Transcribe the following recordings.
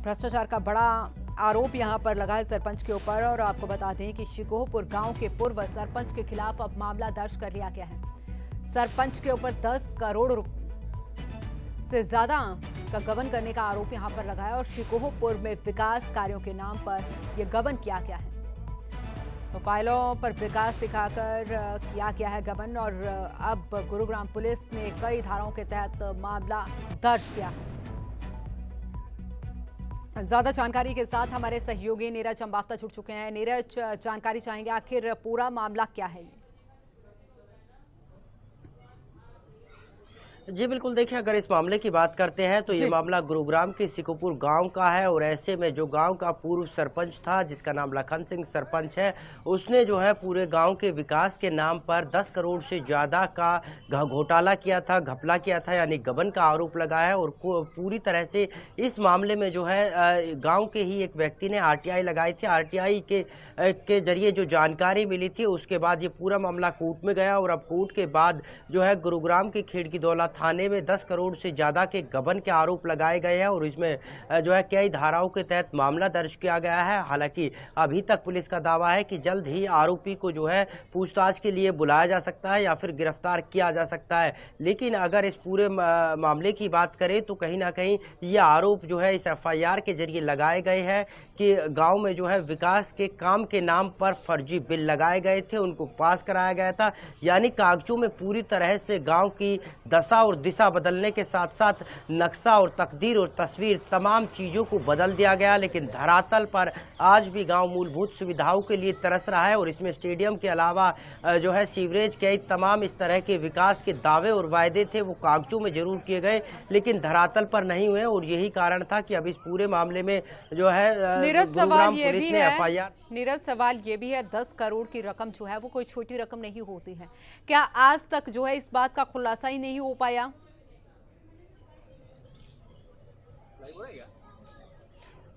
भ्रष्टाचार का बड़ा आरोप यहां पर लगा है सरपंच के ऊपर। और आपको बता दें कि शिकोहपुर गांव के पूर्व सरपंच के खिलाफ अब मामला दर्ज कर लिया गया है। सरपंच के ऊपर 10 करोड़ से ज्यादा का गबन करने का आरोप यहां पर लगा है और शिकोहपुर में विकास कार्यों के नाम पर यह गबन किया गया है। तो फाइलों पर विकास दिखाकर किया गया है गबन और अब गुरुग्राम पुलिस ने कई धाराओं के तहत मामला दर्ज किया है। ज्यादा जानकारी के साथ हमारे सहयोगी नीरज अंबाफ्ता जुड़ चुके हैं। नीरज, जानकारी चाहेंगे आखिर पूरा मामला क्या है? जी बिल्कुल, देखिए अगर इस मामले की बात करते हैं तो ये मामला गुरुग्राम के शिकोहपुर गांव का है। और ऐसे में जो गांव का पूर्व सरपंच था जिसका नाम लखन सिंह सरपंच है, उसने जो है पूरे गांव के विकास के नाम पर 10 करोड़ से ज़्यादा का घोटाला किया था, घपला किया था, यानी गबन का आरोप लगाया है। और पूरी तरह से इस मामले में जो है गाँव के ही एक व्यक्ति ने RTI लगाई थी। RTI के जरिए जो जानकारी मिली थी उसके बाद ये पूरा मामला कोर्ट में गया और अब कोर्ट के बाद जो है गुरुग्राम के खिड़कीदौला थाने में 10 करोड़ से ज्यादा के गबन के आरोप लगाए गए हैं और इसमें जो है कई धाराओं के तहत मामला दर्ज किया गया है। हालांकि अभी तक पुलिस का दावा है कि जल्द ही आरोपी को जो है पूछताछ के लिए बुलाया जा सकता है या फिर गिरफ्तार किया जा सकता है। लेकिन अगर इस पूरे मामले की बात करें तो कहीं ना कहीं ये आरोप जो है इस FIR के जरिए लगाए गए हैं कि गांव में जो है विकास के काम के नाम पर फर्जी बिल लगाए गए थे, उनको पास कराया गया था। यानी कागजों में पूरी तरह से गांव की दशा और दिशा बदलने के साथ साथ नक्शा और तकदीर और तस्वीर तमाम चीजों को बदल दिया गया। लेकिन धरातल पर आज भी गांव मूलभूत सुविधाओं के लिए तरस रहा है और इसमें स्टेडियम के अलावा जो है सीवरेज के तमाम इस तरह के विकास के दावे और वायदे थे वो कागजों में जरूर किए गए लेकिन धरातल पर नहीं हुए। और यही कारण था कि अब इस पूरे मामले में जो है नीरज, सवाल ये भी है नीरज, सवाल ये भी है 10 करोड़ की रकम जो है वो कोई छोटी रकम नहीं होती है। क्या आज तक जो है इस बात का खुलासा ही नहीं हो पाया?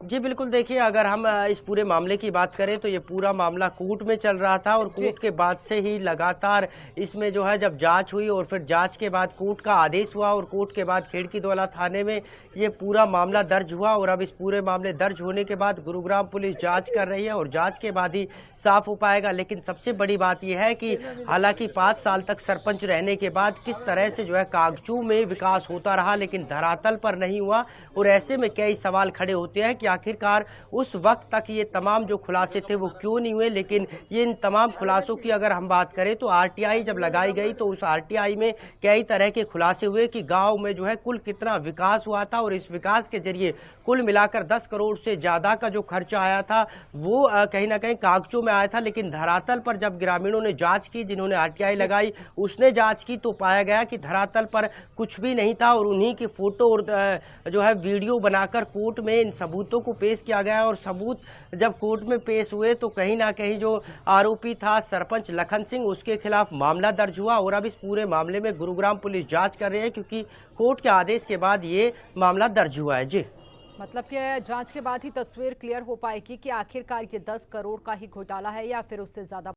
जी बिल्कुल, देखिए अगर हम इस पूरे मामले की बात करें तो ये पूरा मामला कोर्ट में चल रहा था और कोर्ट के बाद से ही लगातार इसमें जो है जब जांच हुई और फिर जांच के बाद कोर्ट का आदेश हुआ और कोर्ट के बाद खिड़कीदौला थाने में ये पूरा मामला दर्ज हुआ। और अब इस पूरे मामले दर्ज होने के बाद गुरुग्राम पुलिस जांच कर रही है और जांच के बाद ही साफ हो पाएगा। लेकिन सबसे बड़ी बात यह है कि हालांकि 5 साल तक सरपंच रहने के बाद किस तरह से जो है कागजों में विकास होता रहा लेकिन धरातल पर नहीं हुआ। और ऐसे में कई सवाल खड़े होते हैं कि आखिरकार उस वक्त तक ये तमाम जो खुलासे थे वो क्यों नहीं हुए। लेकिन ये इन तमाम खुलासों की अगर हम बात करें तो RTI जब लगाई गई तो उस RTI में कई तरह के खुलासे हुए कि गांव में जो है कुल कितना विकास हुआ था और इस विकास के जरिए कुल मिलाकर 10 करोड़ से ज्यादा का जो खर्चा आया था वो कहीं ना कहीं कागजों में आया था। लेकिन धरातल पर जब ग्रामीणों ने जांच की, जिन्होंने RTI लगाई उसने जांच की तो पाया गया कि धरातल पर कुछ भी नहीं था। और उन्हीं की फोटो और जो है वीडियो बनाकर कोर्ट में इन सबूतों को पेश किया गया। और सबूत जब कोर्ट में पेश हुए तो कहीं ना कहीं जो आरोपी था सरपंच लखन सिंह उसके खिलाफ मामला दर्ज हुआ। और अब इस पूरे मामले में गुरुग्राम पुलिस जांच कर रही है क्योंकि कोर्ट के आदेश के बाद ये मामला दर्ज हुआ है। जी मतलब कि जांच के बाद ही तस्वीर क्लियर हो पाएगी कि आखिरकार ये 10 करोड़ का ही घोटाला है या फिर उससे ज्यादा